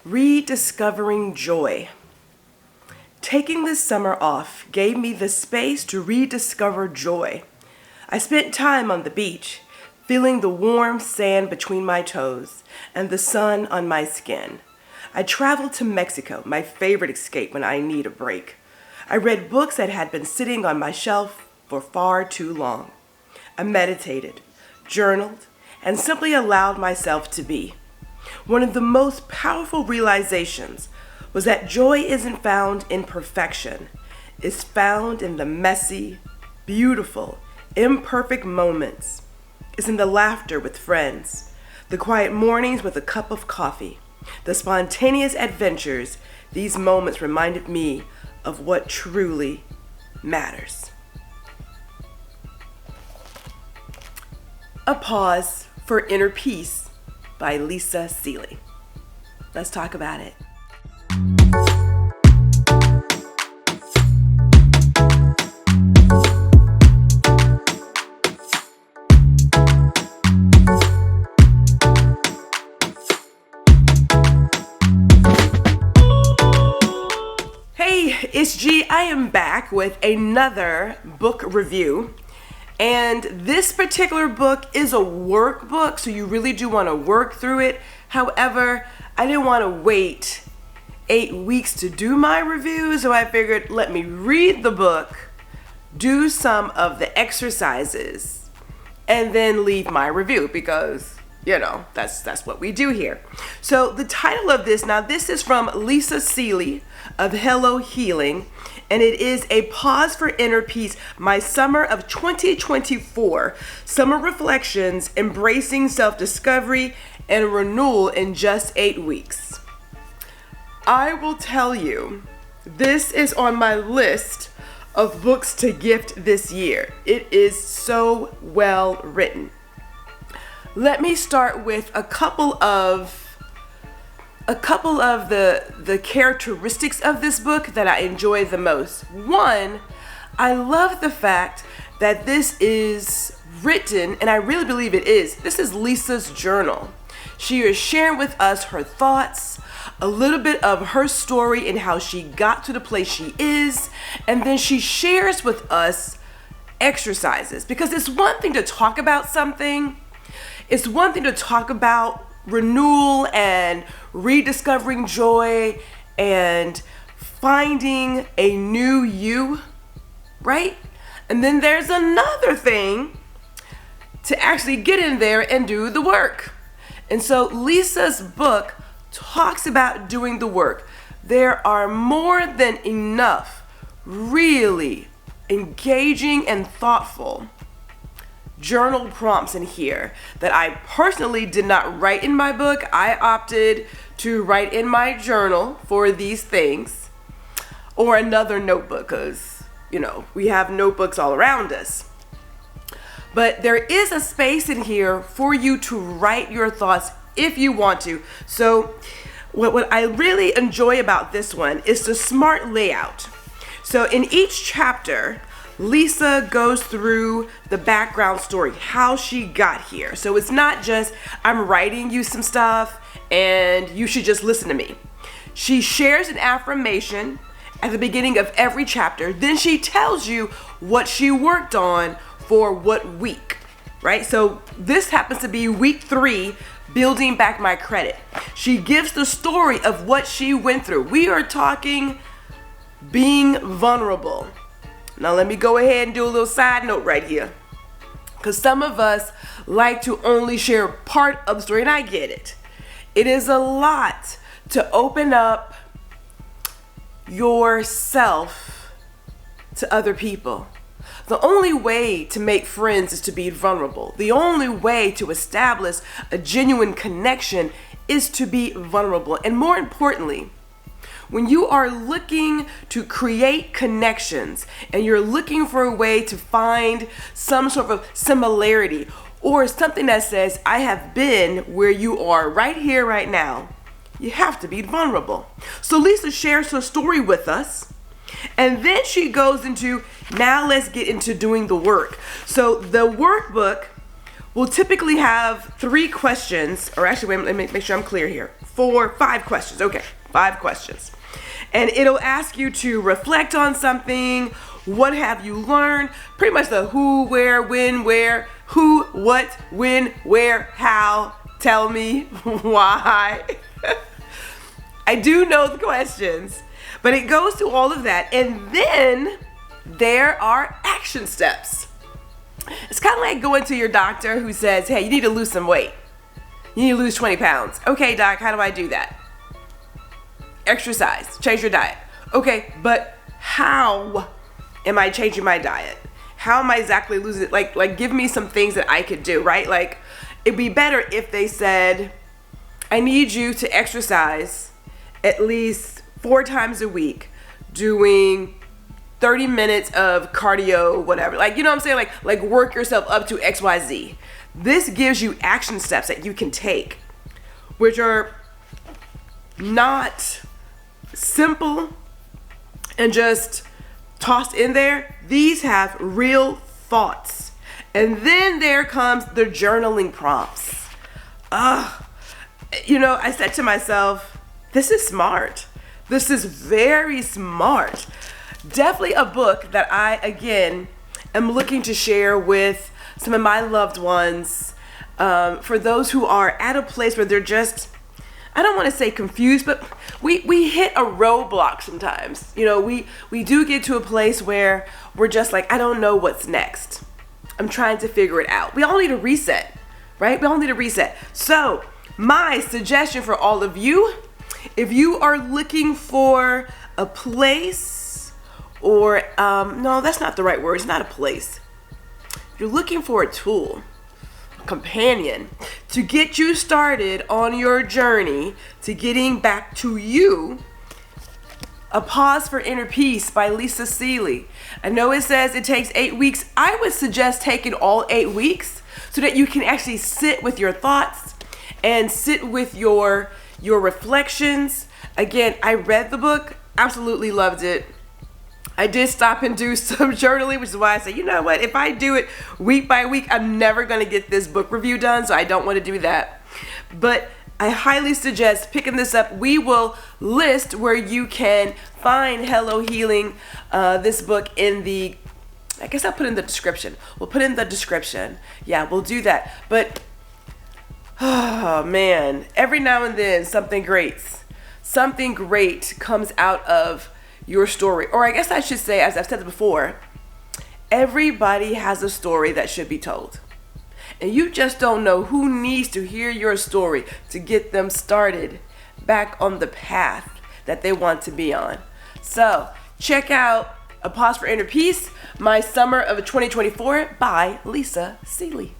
Rediscovering Joy. Taking this summer off gave me the space to rediscover joy. I spent time on the beach, feeling the warm sand between my toes and the sun on my skin. I traveled to Mexico, my favorite escape when I need a break. I read books that had been sitting on my shelf for far too long. I meditated, journaled, and simply allowed myself to be. One of the most powerful realizations was that joy isn't found in perfection. It's found in the messy, beautiful, imperfect moments. It's in the laughter with friends, the quiet mornings with a cup of coffee, the spontaneous adventures. These moments reminded me of what truly matters. A Pause for Inner Peace by Lisa Seeley. Let's talk about it. Hey, it's G. I am back with another book review. And this particular book is a workbook, so you really do want to work through it. However, I didn't want to wait 8 weeks to do my review, so I figured let me read the book, do some of the exercises, and then leave my review because, that's what we do here. So the title of this, now this is from Lisa Seeley of Hello Healing, and it is A Pause for Inner Peace, my summer of 2024, summer reflections, embracing self-discovery and renewal in just 8 weeks. I will tell you, this is on my list of books to gift this year. It is so well written. Let me start with a couple of the characteristics of this book that I enjoy the most. One, I love the fact that this is written, and I really believe it is, this is Lisa's journal. She is sharing with us her thoughts, a little bit of her story and how she got to the place she is, and then she shares with us exercises. Because it's one thing to talk about something, it's one thing to talk about renewal and rediscovering joy and finding a new you, right? And then there's another thing to actually get in there and do the work. And so Lisa's book talks about doing the work. There are more than enough really engaging and thoughtful journal prompts in here that I personally did not write in my book. I opted to write in my journal for these things, or another notebook, because we have notebooks all around us. But there is a space in here for you to write your thoughts if you want to. So what I really enjoy about this one is the smart layout. So in each chapter, Lisa goes through the background story, how she got here. So it's not just, I'm writing you some stuff and you should just listen to me. She shares an affirmation at the beginning of every chapter. Then she tells you what she worked on for what week, right? So this happens to be week 3, building back my credit. She gives the story of what she went through. We are talking being vulnerable. Now let me go ahead and do a little side note right here, because some of us like to only share part of the story, and I get it. It is a lot to open up yourself to other people. The only way to make friends is to be vulnerable. The only way to establish a genuine connection is to be vulnerable. And more importantly, when you are looking to create connections and you're looking for a way to find some sort of similarity or something that says, I have been where you are right here, right now, you have to be vulnerable. So Lisa shares her story with us, and then she goes into, now let's get into doing the work. So the workbook will typically have 3 questions, or actually, wait, let me make sure I'm clear here. 5 questions. Okay, 5 questions. And it'll ask you to reflect on something. What have you learned? Pretty much the who, where, when, where, who, what, when, where, how, tell me, why. I do know the questions, but it goes through all of that. And then there are action steps. It's kind of like going to your doctor who says, hey, you need to lose some weight. You need to lose 20 pounds. Okay, doc, how do I do that? Exercise, change your diet. Okay, but how am I changing my diet? How am I exactly losing it? Like give me some things that I could do, right? Like it'd be better if they said, I need you to exercise at least 4 times a week, doing 30 minutes of cardio, whatever. Like, you know what I'm saying? Like work yourself up to XYZ. This gives you action steps that you can take, which are not simple and just tossed in there. These have real thoughts. And then there comes the journaling prompts. You know, I said to myself, this is smart. This is very smart. Definitely a book that I, again, am looking to share with some of my loved ones, for those who are at a place where they're just, I don't want to say confused, but we hit a roadblock sometimes. You know, we do get to a place where we're just like, I don't know what's next. I'm trying to figure it out. We all need a reset, right? We all need a reset. So my suggestion for all of you, if you are looking for a place or, no, that's not the right word. It's not a place. If you're looking for a tool, companion to get you started on your journey to getting back to you, A Pause for Inner Peace by Lisa Seeley. I know it says it takes 8 weeks. I would suggest taking all 8 weeks so that you can actually sit with your thoughts and sit with your reflections. Again, I read the book, absolutely loved it. I did stop and do some journaling, which is why I say, you know what, if I do it week by week, I'm never going to get this book review done, so I don't want to do that. But I highly suggest picking this up. We will list where you can find Hello Healing, this book in the, I guess I'll put in the description. We'll put in the description. Yeah, we'll do that. But, oh man, every now and then something great comes out of your story. Or I guess I should say, as I've said before, everybody has a story that should be told. And you just don't know who needs to hear your story to get them started back on the path that they want to be on. So check out A Pause for Inner Peace, my summer of 2024 by Lisa Seeley.